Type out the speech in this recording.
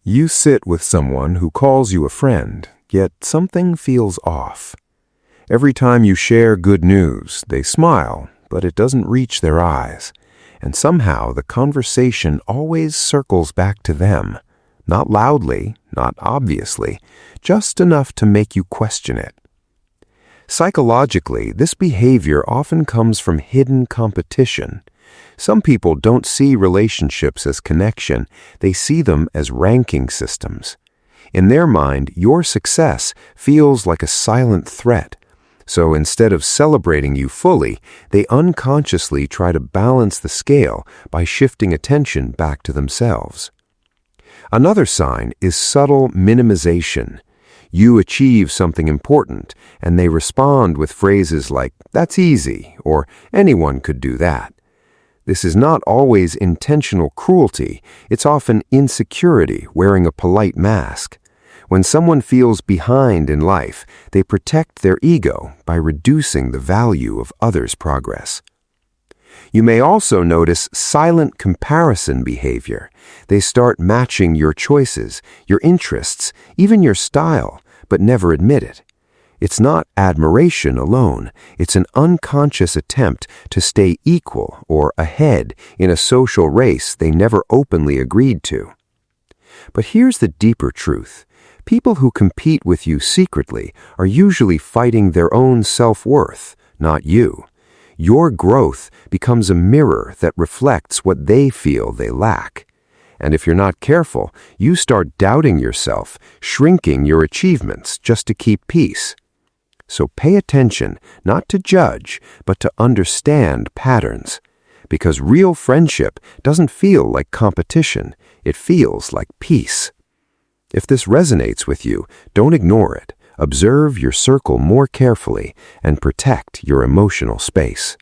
You sit with someone who calls you a friend, yet something feels off. Every time you share good news, they smile, but it doesn't reach their eyes. And somehow the conversation always circles back to them. Not loudly, not obviously, just enough to make you question it. Psychologically, this behavior often comes from hidden competition. Some people don't see relationships as connection, they see them as ranking systems. In their mind, your success feels like a silent threat. So instead of celebrating you fully, they unconsciously try to balance the scale by shifting attention back to themselves. Another sign is subtle minimization. You achieve something important, and they respond with phrases like, "That's easy," or "Anyone could do that." This is not always intentional cruelty, it's often insecurity wearing a polite mask. When someone feels behind in life, they protect their ego by reducing the value of others' progress. You may also notice silent comparison behavior. They start matching your choices, your interests, even your style, but never admit it. It's not admiration alone, it's an unconscious attempt to stay equal or ahead in a social race they never openly agreed to. But here's the deeper truth. People who compete with you secretly are usually fighting their own self-worth, not you. Your growth becomes a mirror that reflects what they feel they lack. And if you're not careful, you start doubting yourself, shrinking your achievements just to keep peace. So pay attention, not to judge, but to understand patterns. Because real friendship doesn't feel like competition, it feels like peace. If this resonates with you, don't ignore it. Observe your circle more carefully and protect your emotional space.